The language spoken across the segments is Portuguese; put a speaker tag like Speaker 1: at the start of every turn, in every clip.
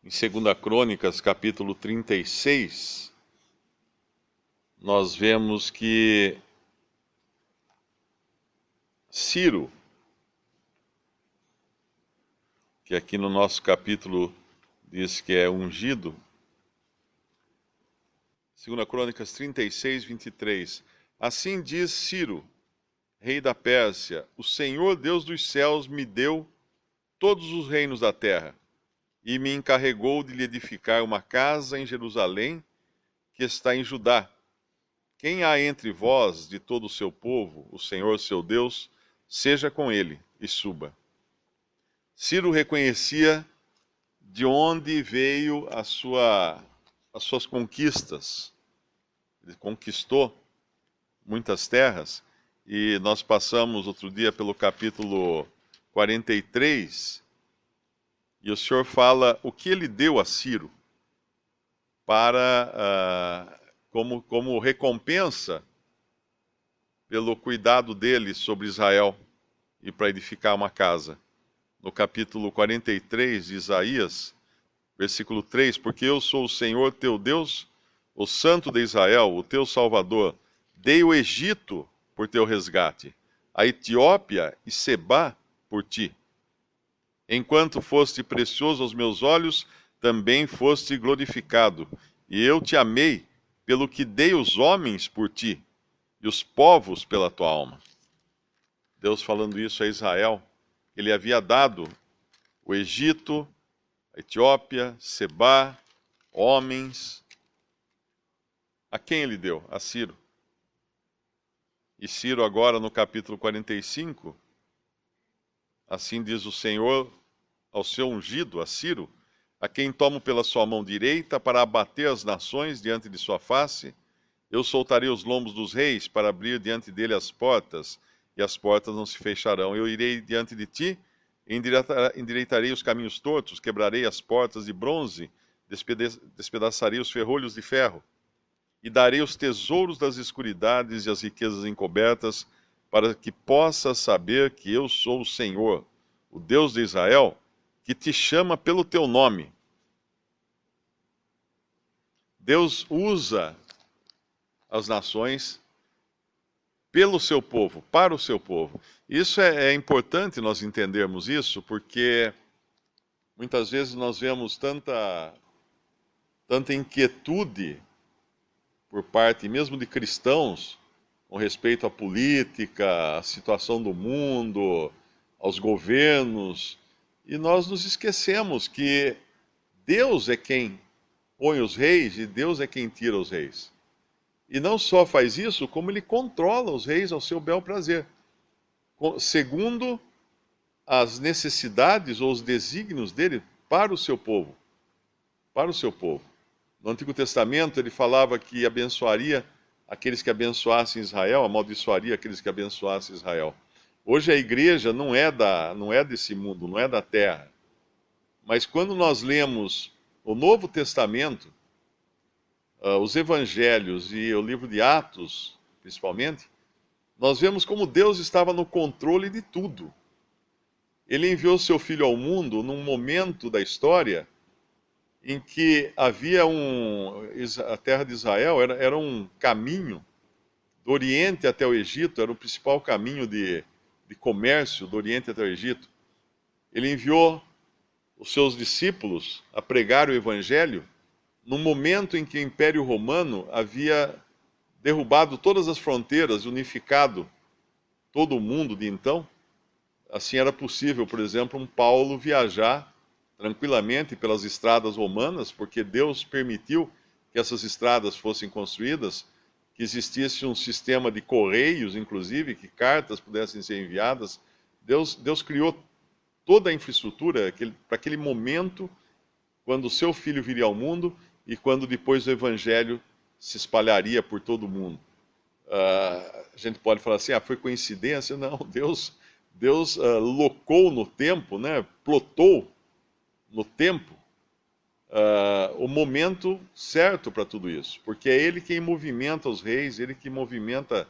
Speaker 1: Em 2 Crônicas, capítulo 36, nós vemos que Ciro, que aqui no nosso capítulo diz que é ungido, 2 Crônicas 36, 23. Assim diz Ciro, rei da Pérsia: o Senhor Deus dos céus me deu todos os reinos da terra e me encarregou de lhe edificar uma casa em Jerusalém, que está em Judá. Quem há entre vós de todo o seu povo, o Senhor seu Deus, seja com ele e suba. Ciro reconhecia de onde veio as suas conquistas. Ele conquistou muitas terras, e nós passamos outro dia pelo capítulo 43, e o Senhor fala o que ele deu a Ciro para como recompensa pelo cuidado dele sobre Israel e para edificar uma casa. No capítulo 43 de Isaías, versículo 3: porque eu sou o Senhor teu Deus, o Santo de Israel, o teu Salvador. Dei o Egito por teu resgate, a Etiópia e Sebá por ti. Enquanto foste precioso aos meus olhos, também foste glorificado, e eu te amei, pelo que dei os homens por ti, e os povos pela tua alma. Deus falando isso a Israel, ele havia dado o Egito, a Etiópia, Sebá, homens. A quem ele deu? A Ciro. E Ciro agora no capítulo 45, assim diz o Senhor ao seu ungido, a Ciro, a quem tomo pela sua mão direita para abater as nações diante de sua face. Eu soltarei os lombos dos reis para abrir diante dele as portas, e as portas não se fecharão. Eu irei diante de ti, endireitarei os caminhos tortos, quebrarei as portas de bronze, despedaçarei os ferrolhos de ferro, e darei os tesouros das escuridades e as riquezas encobertas, para que possas saber que eu sou o Senhor, o Deus de Israel, que te chama pelo teu nome. Deus usa as nações pelo seu povo, para o seu povo. Isso é importante nós entendermos isso, porque muitas vezes nós vemos tanta inquietude por parte mesmo de cristãos com respeito à política, à situação do mundo, aos governos, e nós nos esquecemos que Deus é quem põe os reis e Deus é quem tira os reis. E não só faz isso, como ele controla os reis ao seu bel prazer, segundo as necessidades ou os desígnios dele para o seu povo. Para o seu povo. No Antigo Testamento ele falava que abençoaria aqueles que abençoassem Israel, amaldiçoaria aqueles que abençoassem Israel. Hoje a igreja não é desse mundo, não é da terra. Mas quando nós lemos o Novo Testamento, os Evangelhos e o livro de Atos, principalmente, nós vemos como Deus estava no controle de tudo. Ele enviou seu Filho ao mundo num momento da história em que havia a terra de Israel era um caminho do Oriente até o Egito, era o principal caminho de comércio do Oriente até o Egito. Ele enviou os seus discípulos a pregar o Evangelho num momento em que o Império Romano havia derrubado todas as fronteiras, unificado todo o mundo de então. Assim era possível, por exemplo, um Paulo viajar tranquilamente pelas estradas romanas, porque Deus permitiu que essas estradas fossem construídas, que existisse um sistema de correios, inclusive, que cartas pudessem ser enviadas. Deus criou toda a infraestrutura para aquele momento, quando o seu filho viria ao mundo e quando depois o evangelho se espalharia por todo o mundo. A gente pode falar assim, foi coincidência? Não, Deus locou no tempo, né? Plotou no tempo o momento certo para tudo isso, porque é Ele quem movimenta os reis, Ele que movimenta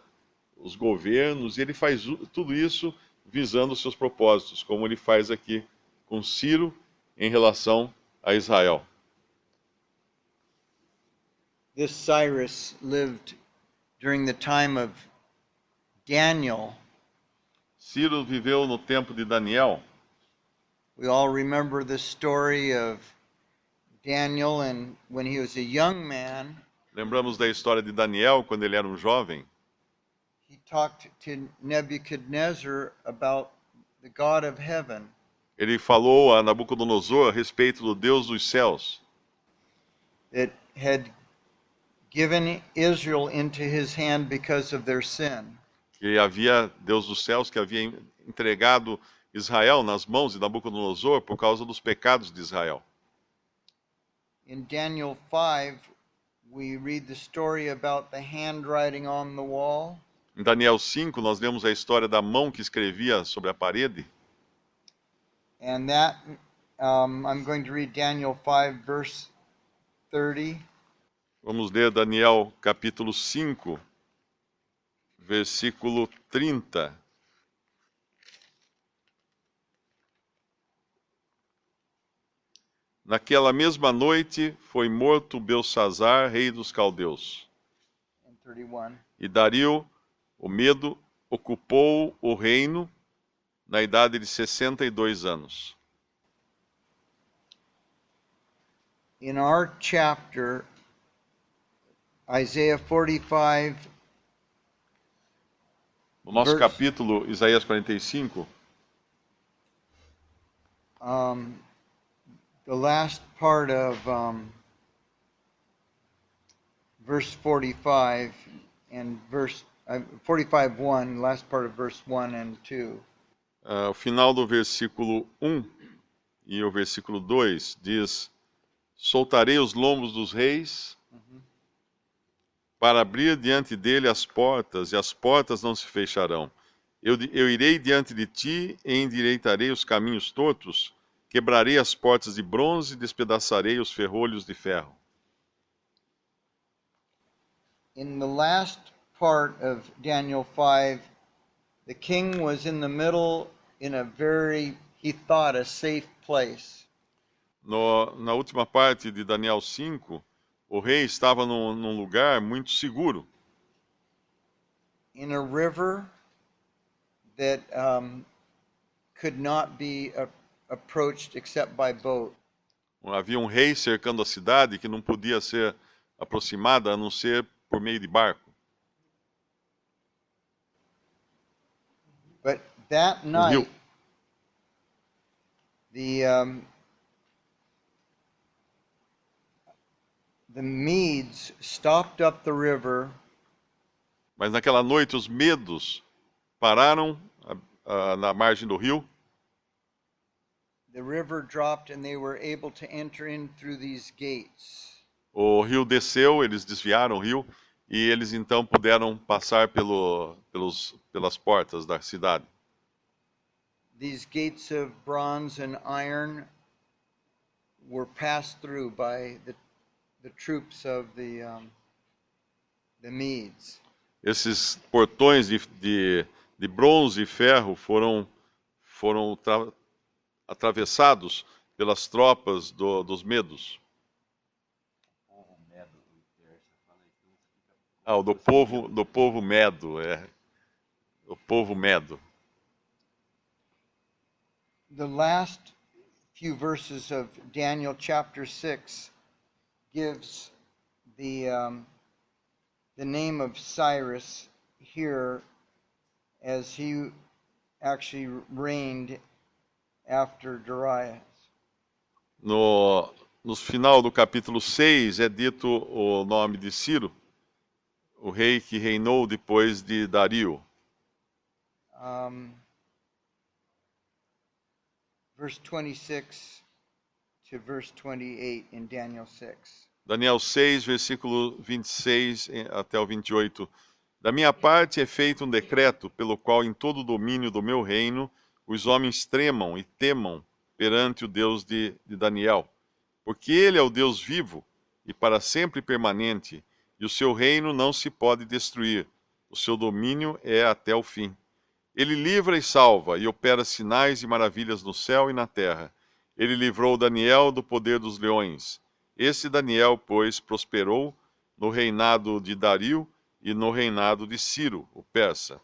Speaker 1: os governos, e Ele faz tudo isso visando os seus propósitos, como Ele faz aqui com Ciro em relação a Israel.
Speaker 2: This Cyrus lived during the time of Daniel.
Speaker 1: Ciro viveu no tempo de Daniel.
Speaker 2: We all remember the story of Daniel, and when he was a young man,
Speaker 1: Lembramos da história de Daniel quando ele era um jovem.
Speaker 2: he talked to Nebuchadnezzar about the God of heaven.
Speaker 1: Ele falou a Nabucodonosor a respeito do Deus dos céus,
Speaker 2: That had given Israel into his hand because of their sin.
Speaker 1: que havia, Deus dos céus, que havia entregado Israel nas mãos de Nabucodonosor por causa dos pecados de Israel.
Speaker 2: In Daniel 5, we read the story about the handwriting on the wall.
Speaker 1: Em Daniel 5, nós lemos a história da mão que escrevia sobre a parede.
Speaker 2: And that, I'm going to read Daniel 5, verse 30.
Speaker 1: Vamos ler Daniel capítulo 5, versículo 30. Naquela mesma noite foi morto Belsazar, rei dos caldeus.
Speaker 2: And 31.
Speaker 1: E Dario, o medo, ocupou o reino na idade de 62 anos.
Speaker 2: In our chapter, Isaiah 45,
Speaker 1: No nosso
Speaker 2: Verse-
Speaker 1: capítulo, Isaías 45,
Speaker 2: the last part of verse 45 and verse 45:1, last part of verse 1 and 2.
Speaker 1: o final do versículo 1 e o versículo 2 diz: Soltarei os lombos dos reis para abrir diante dele as portas, e as portas não se fecharão. Eu irei diante de ti e endireitarei os caminhos tortos, quebrarei as portas de bronze e despedaçarei os ferrolhos de ferro.
Speaker 2: In the last part of Daniel 5, the king was in the middle in a very, he thought, a safe place.
Speaker 1: Na última parte de Daniel 5, o rei estava num lugar muito seguro,
Speaker 2: In a river that could not be approached except by boat.
Speaker 1: Havia um rei cercando a cidade que não podia ser aproximada a não ser por meio de barco.
Speaker 2: But that
Speaker 1: rio.
Speaker 2: night, the Medes stopped up the river.
Speaker 1: Mas naquela noite os medos pararam na margem do rio.
Speaker 2: The river dropped and they were able to enter in through these gates.
Speaker 1: O rio desceu, eles desviaram o rio e eles então puderam passar pelas portas da cidade.
Speaker 2: These gates of bronze and iron were passed through by the troops of the Medes.
Speaker 1: Esses portões de bronze e ferro foram atravessados pelas tropas dos medos. O do povo medo, o povo medo.
Speaker 2: The last few verses of Daniel chapter 6 gives the name of Cyrus here as he actually reigned after Darius.
Speaker 1: No final do capítulo 6 é dito o nome de Ciro, o rei que reinou depois de Dario.
Speaker 2: Verse 26 to verse 28 in Daniel 6.
Speaker 1: Daniel 6, versículo 26 até o 28. Da minha parte é feito um decreto pelo qual em todo o domínio do meu reino os homens tremam e temam perante o Deus de Daniel, porque ele é o Deus vivo e para sempre permanente, e o seu reino não se pode destruir, o seu domínio é até o fim. Ele livra e salva, e opera sinais e maravilhas no céu e na terra. ele livrou Daniel do poder dos leões. Esse Daniel, pois, prosperou no reinado de Dario e no reinado de Ciro, o persa.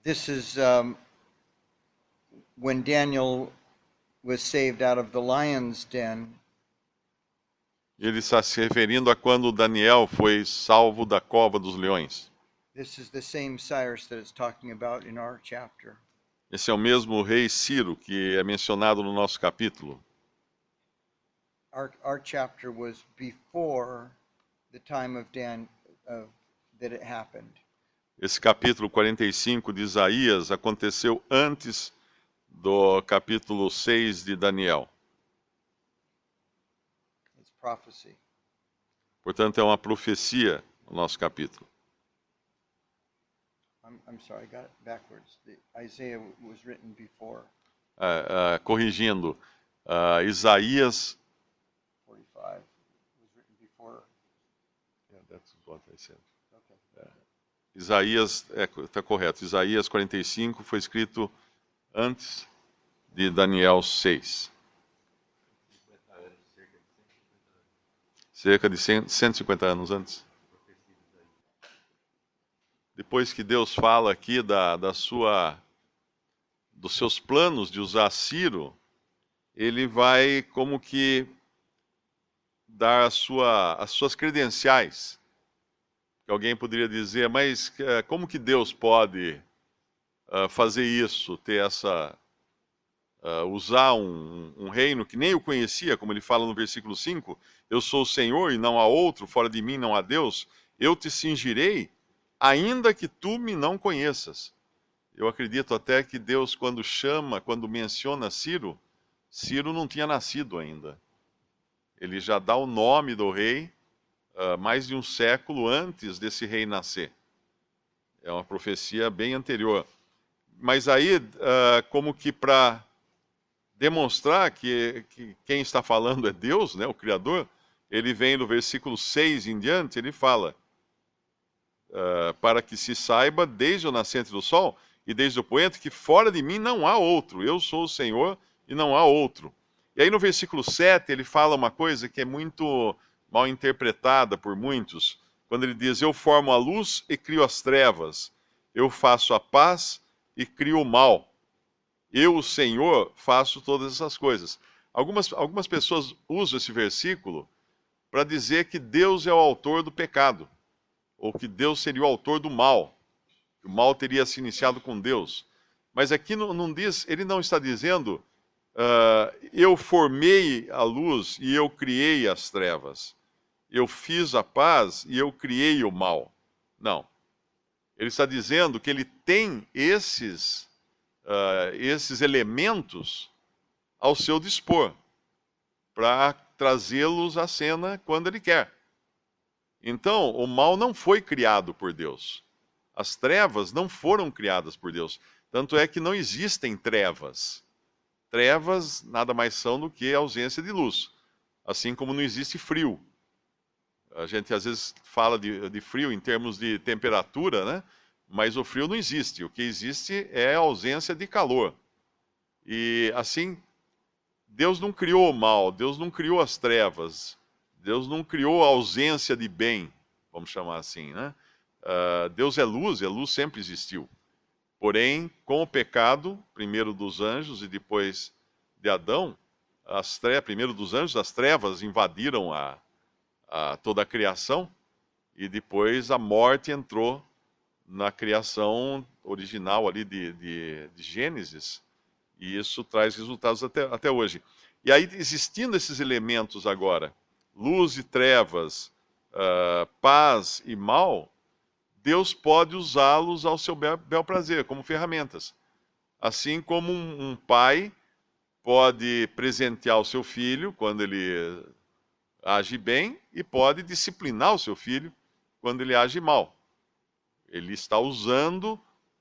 Speaker 2: This is when Daniel was saved out of the lion's den.
Speaker 1: Ele está se referindo a quando Daniel foi salvo da cova dos leões.
Speaker 2: This is the same Cyrus that it's talking about in our chapter.
Speaker 1: Esse é o mesmo rei Ciro que é mencionado no nosso capítulo.
Speaker 2: Our chapter was before the time of that it happened.
Speaker 1: Esse capítulo 45 de Isaías aconteceu antes do capítulo 6 de Daniel.
Speaker 2: It's prophecy.
Speaker 1: Portanto, é uma profecia o nosso capítulo.
Speaker 2: I'm sorry, I got it backwards. Isaiah was written before.
Speaker 1: Corrigindo, Isaías...
Speaker 2: 45 was written before.
Speaker 1: Yeah, that's what I said.
Speaker 2: Okay.
Speaker 1: Isaías, está correto, Isaías 45 foi escrito antes de Daniel 6. Cerca de 150 anos antes. Depois que Deus fala aqui dos seus planos de usar Ciro, ele vai como que dar as suas credenciais. Que alguém poderia dizer, mas como que Deus pode fazer isso, ter usar um reino que nem eu conhecia, como ele fala no versículo 5, eu sou o Senhor e não há outro, fora de mim não há Deus, eu te cingirei, ainda que tu me não conheças. Eu acredito até que Deus, quando menciona Ciro, Ciro não tinha nascido ainda. Ele já dá o nome do rei mais de um século antes desse rei nascer. É uma profecia bem anterior. Mas aí, como que para demonstrar que quem está falando é Deus, né, o Criador, ele vem no versículo 6 em diante, ele fala, para que se saiba desde o nascente do sol e desde o poente que fora de mim não há outro, eu sou o Senhor e não há outro. E aí no versículo 7 ele fala uma coisa que é muito mal interpretada por muitos, quando ele diz, eu formo a luz e crio as trevas, eu faço a paz e crio o mal. Eu, o Senhor, faço todas essas coisas. Algumas pessoas usam esse versículo para dizer que Deus é o autor do pecado, ou que Deus seria o autor do mal, que o mal teria se iniciado com Deus. Mas aqui não diz, ele não está dizendo, eu formei a luz e eu criei as trevas. Eu fiz a paz e eu criei o mal. Não. Ele está dizendo que ele tem esses elementos ao seu dispor, para trazê-los à cena quando ele quer. Então, o mal não foi criado por Deus. As trevas não foram criadas por Deus. Tanto é que não existem trevas. Trevas nada mais são do que a ausência de luz. Assim como não existe frio. A gente às vezes fala de frio em termos de temperatura, né? Mas o frio não existe. O que existe é a ausência de calor. E assim, Deus não criou o mal, Deus não criou as trevas, Deus não criou a ausência de bem, vamos chamar assim, né? Deus é luz, e a luz sempre existiu. Porém, com o pecado, primeiro dos anjos e depois de Adão, primeiro dos anjos, as trevas invadiram toda a criação, e depois a morte entrou na criação original ali de Gênesis, e isso traz resultados até hoje. E aí, existindo esses elementos agora, luz e trevas, paz e mal, Deus pode usá-los ao seu bel prazer, como ferramentas. Assim como um pai pode presentear o seu filho quando ele age bem e pode disciplinar o seu filho quando ele age mal. Ele está usando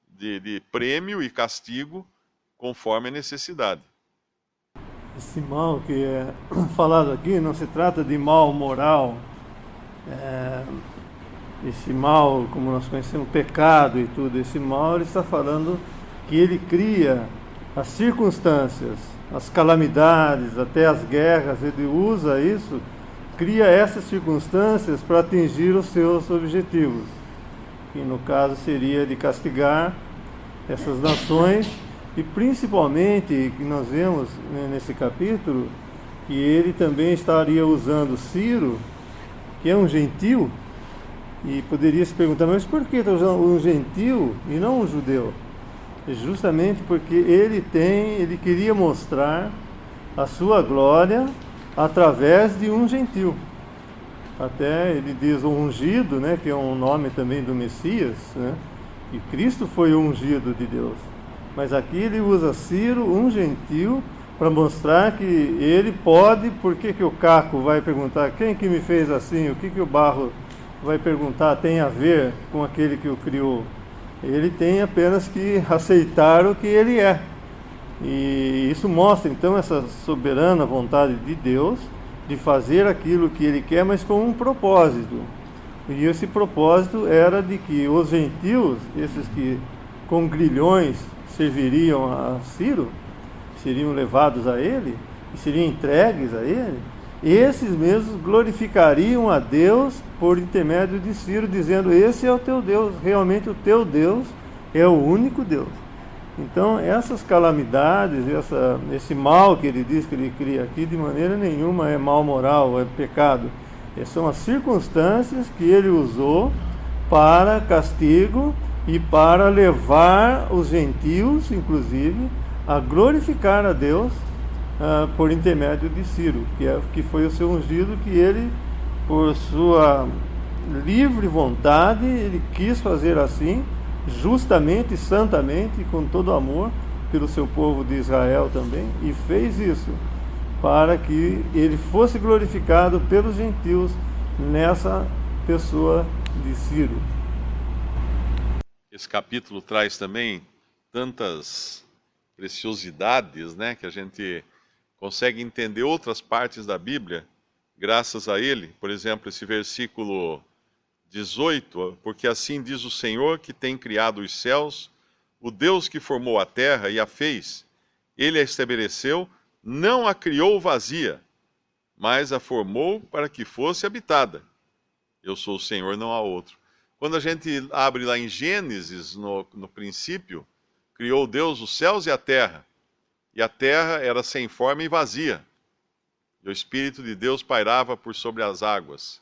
Speaker 1: de prêmio e castigo conforme a necessidade.
Speaker 3: Esse mal que é falado aqui não se trata de mal moral. Esse mal, como nós conhecemos, pecado e tudo, esse mal, ele está falando que ele cria as circunstâncias, as calamidades, até as guerras, ele usa isso, cria essas circunstâncias para atingir os seus objetivos, que no caso seria de castigar essas nações, e principalmente, que nós vemos, né, nesse capítulo, que ele também estaria usando Ciro, que é um gentil, e poderia se perguntar, mas por que está usando um gentil e não um judeu? É justamente porque ele queria mostrar a sua glória através de um gentil. Até ele diz o ungido, né, que é um nome também do Messias, né, que Cristo foi o ungido de Deus. Mas aqui ele usa Ciro, um gentil, para mostrar que ele pode. Por que o Caco vai perguntar quem que me fez assim? O que o Barro vai perguntar tem a ver com aquele que o criou? Ele tem apenas que aceitar o que ele é. E isso mostra então essa soberana vontade de Deus de fazer aquilo que ele quer, mas com um propósito. E esse propósito era de que os gentios, esses que com grilhões serviriam a Ciro, seriam levados a ele e seriam entregues a ele, esses mesmos glorificariam a Deus por intermédio de Ciro, dizendo: esse é o teu Deus, realmente o teu Deus é o único Deus. Então essas calamidades, esse mal que ele diz que ele cria aqui, de maneira nenhuma é mal moral, é pecado. São as circunstâncias que ele usou para castigo e para levar os gentios, inclusive, a glorificar a Deus por intermédio de Ciro, que foi o seu ungido, que ele, por sua livre vontade, ele quis fazer assim, justamente, santamente, com todo amor pelo seu povo de Israel também, e fez isso para que ele fosse glorificado pelos gentios nessa pessoa de Ciro.
Speaker 1: Esse capítulo traz também tantas preciosidades, né, que a gente consegue entender outras partes da Bíblia graças a ele. Por exemplo, esse versículo 18: porque assim diz o Senhor que tem criado os céus, o Deus que formou a terra e a fez, ele a estabeleceu, não a criou vazia, mas a formou para que fosse habitada. Eu sou o Senhor, não há outro. Quando a gente abre lá em Gênesis, no princípio, criou Deus os céus e a terra era sem forma e vazia, e o Espírito de Deus pairava por sobre as águas.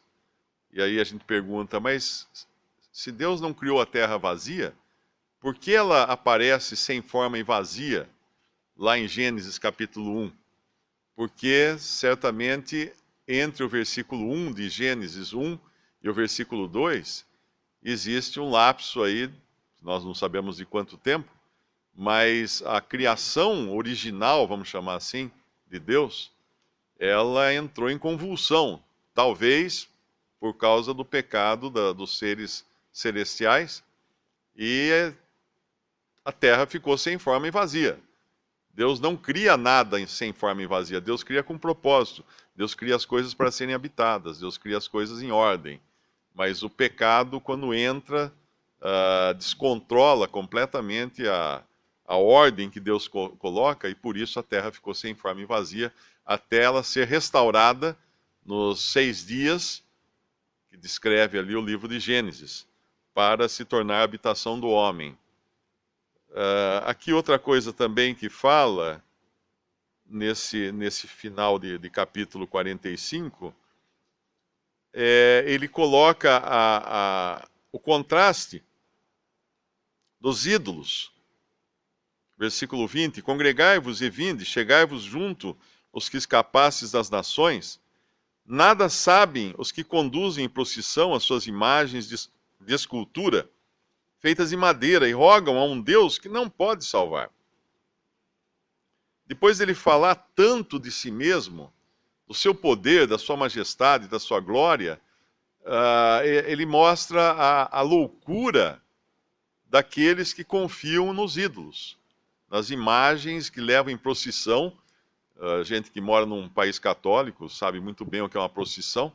Speaker 1: E aí a gente pergunta, mas se Deus não criou a terra vazia, por que ela aparece sem forma e vazia lá em Gênesis capítulo 1? Porque certamente entre o versículo 1 de Gênesis 1 e o versículo 2, existe um lapso aí, nós não sabemos de quanto tempo, mas a criação original, vamos chamar assim, de Deus, ela entrou em convulsão, talvez por causa do pecado dos seres celestiais, e a terra ficou sem forma e vazia. Deus não cria nada sem forma e vazia, Deus cria com propósito, Deus cria as coisas para serem habitadas, Deus cria as coisas em ordem. Mas o pecado, quando entra, descontrola completamente a ordem que Deus coloca, e por isso a terra ficou sem forma e vazia, até ela ser restaurada nos 6 dias, que descreve ali o livro de Gênesis, para se tornar a habitação do homem. Aqui outra coisa também que fala, nesse final de capítulo 45, ele coloca o contraste dos ídolos. Versículo 20: congregai-vos e vinde, chegai-vos junto os que escapastes das nações. Nada sabem os que conduzem em procissão as suas imagens de escultura, feitas de madeira, e rogam a um Deus que não pode salvar. Depois dele falar tanto de si mesmo, do seu poder, da sua majestade, da sua glória, ele mostra a loucura daqueles que confiam nos ídolos, nas imagens que levam em procissão. Gente que mora num país católico sabe muito bem o que é uma procissão.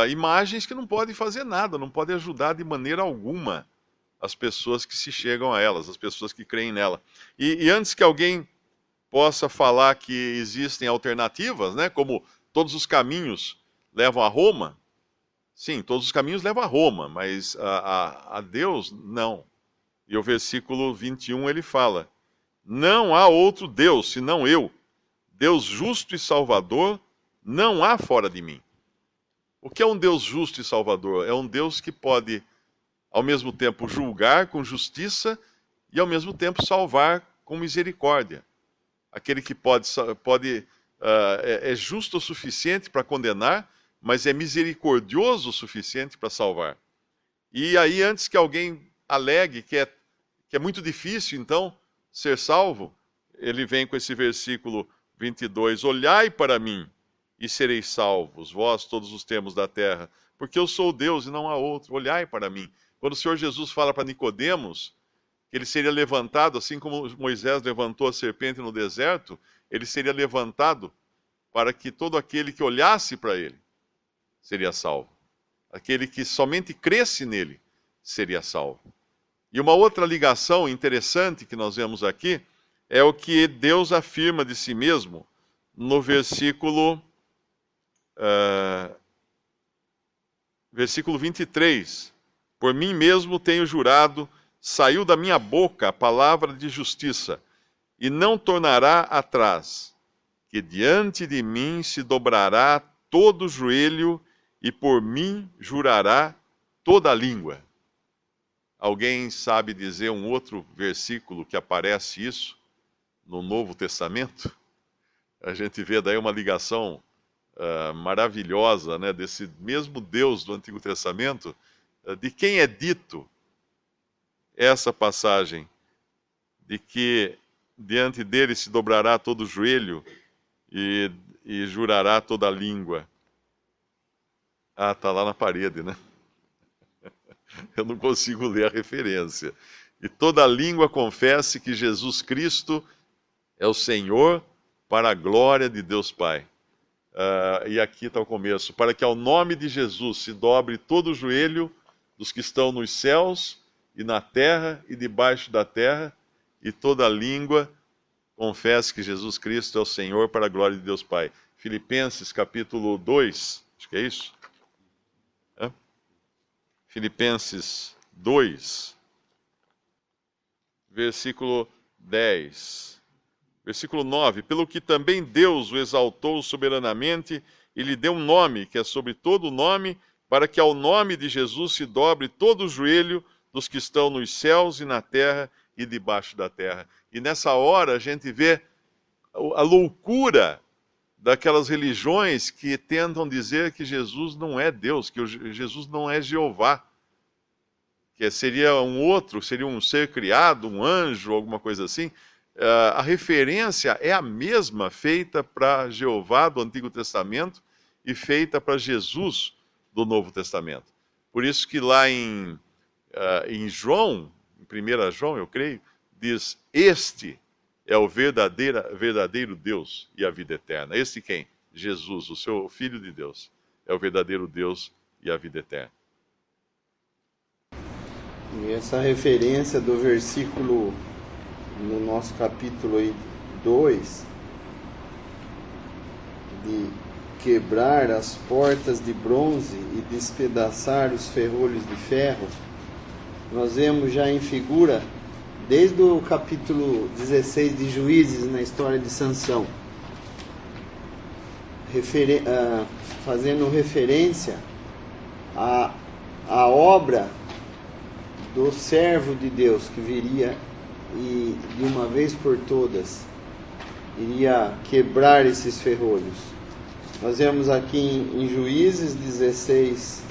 Speaker 1: Imagens que não podem fazer nada, não podem ajudar de maneira alguma as pessoas que se chegam a elas, as pessoas que creem nela. E antes que alguém possa falar que existem alternativas, né, como todos os caminhos levam a Roma, sim, todos os caminhos levam a Roma, mas a Deus, não. E o versículo 21 ele fala: não há outro Deus senão eu, Deus justo e salvador, não há fora de mim. O que é um Deus justo e salvador? É um Deus que pode, ao mesmo tempo, julgar com justiça e, ao mesmo tempo, salvar com misericórdia. Aquele que é justo o suficiente para condenar, mas é misericordioso o suficiente para salvar. E aí, antes que alguém alegue que é muito difícil, então, ser salvo, ele vem com esse versículo 22, olhai para mim e sereis salvos, vós todos os termos da terra, porque eu sou Deus e não há outro, olhai para mim. Quando o Senhor Jesus fala para Nicodemos que ele seria levantado, assim como Moisés levantou a serpente no deserto, ele seria levantado para que todo aquele que olhasse para ele seria salvo. Aquele que somente cresce nele seria salvo. E uma outra ligação interessante que nós vemos aqui é o que Deus afirma de si mesmo no versículo 23. Por mim mesmo tenho jurado, saiu da minha boca a palavra de justiça, e não tornará atrás, que diante de mim se dobrará todo o joelho, e por mim jurará toda a língua. Alguém sabe dizer um outro versículo que aparece isso no Novo Testamento? A gente vê daí uma ligação maravilhosa, né, desse mesmo Deus do Antigo Testamento, de quem é dito essa passagem, de que diante dele se dobrará todo o joelho e jurará toda a língua. Ah, está lá na parede, né? Eu não consigo ler a referência. E toda língua confesse que Jesus Cristo é o Senhor, para a glória de Deus Pai. E aqui está o começo. Para que ao nome de Jesus se dobre todo o joelho dos que estão nos céus e na terra e debaixo da terra, e toda língua confesse que Jesus Cristo é o Senhor, para a glória de Deus Pai. Filipenses capítulo 2, acho que é isso? Filipenses 2, versículo 10. Versículo 9. Pelo que também Deus o exaltou soberanamente e lhe deu um nome, que é sobre todo nome, para que ao nome de Jesus se dobre todo o joelho dos que estão nos céus e na terra e debaixo da terra. E nessa hora a gente vê a loucura daquelas religiões que tentam dizer que Jesus não é Deus, que Jesus não é Jeová, que seria um ser criado, um anjo, alguma coisa assim. A referência é a mesma feita para Jeová do Antigo Testamento e feita para Jesus do Novo Testamento. Por isso que lá em João, em 1 João, eu creio, diz: este é o verdadeiro Deus e a vida eterna. Este quem? Jesus, o seu Filho de Deus, é o verdadeiro Deus e a vida eterna.
Speaker 4: E essa referência do versículo no nosso capítulo 2, de quebrar as portas de bronze e despedaçar os ferrolhos de ferro, nós vemos já em figura desde o capítulo 16 de Juízes, na história de Sansão, fazendo referência à obra do servo de Deus que viria e de uma vez por todas iria quebrar esses ferrolhos. Nós vemos aqui em Juízes 16,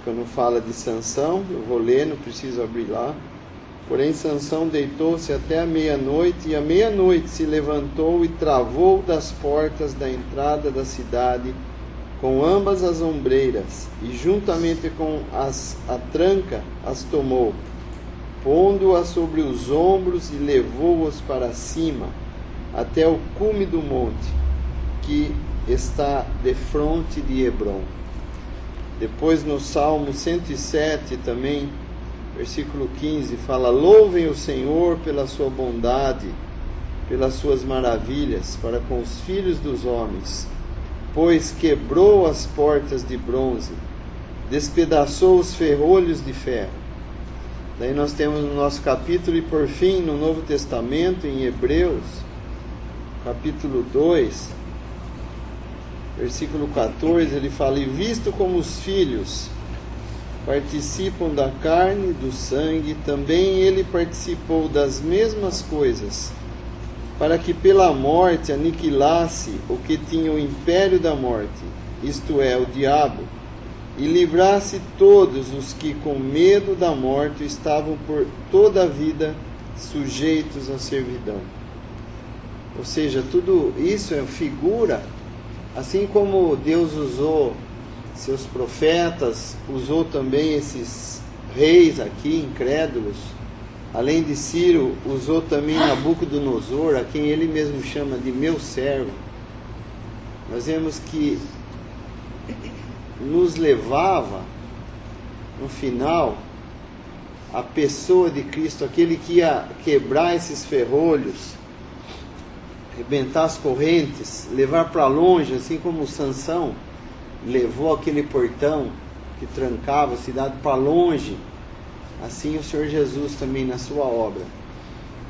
Speaker 4: quando fala de Sansão, eu vou ler, não preciso abrir lá. Porém Sansão deitou-se até a meia-noite, e à meia-noite se levantou e travou das portas da entrada da cidade com ambas as ombreiras, e juntamente com a tranca as tomou, pondo-as sobre os ombros, e levou-as para cima, até o cume do monte, que está defronte de Hebrom. Depois no Salmo 107 também versículo 15, fala: louvem o Senhor pela sua bondade, pelas suas maravilhas para com os filhos dos homens, pois quebrou as portas de bronze, despedaçou os ferrolhos de ferro. Daí nós temos no nosso capítulo, e por fim no Novo Testamento, em Hebreus, capítulo 2, versículo 14, ele fala: e visto como os filhos participam da carne e do sangue, também ele participou das mesmas coisas, para que pela morte aniquilasse o que tinha o império da morte, isto é, o diabo, e livrasse todos os que com medo da morte estavam por toda a vida sujeitos à servidão. Ou seja, tudo isso é figura, assim como Deus usou seus profetas, usou também esses reis aqui, incrédulos. Além de Ciro, usou também Nabucodonosor, a quem ele mesmo chama de meu servo. Nós vemos que nos levava, no final, a pessoa de Cristo, aquele que ia quebrar esses ferrolhos, arrebentar as correntes, levar para longe, assim como Sansão levou aquele portão que trancava a cidade para longe. Assim o Senhor Jesus também, na sua obra,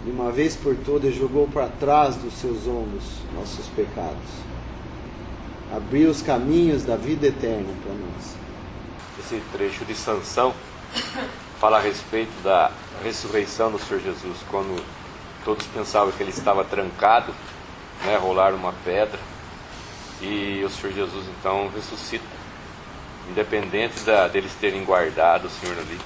Speaker 4: de uma vez por todas, jogou para trás dos seus ombros nossos pecados, abriu os caminhos da vida eterna para nós.
Speaker 5: Esse trecho de Sansão fala a respeito da ressurreição do Senhor Jesus, quando todos pensavam que ele estava trancado, né, rolaram uma pedra, e o Senhor Jesus então ressuscita, independente deles terem guardado o Senhor ali.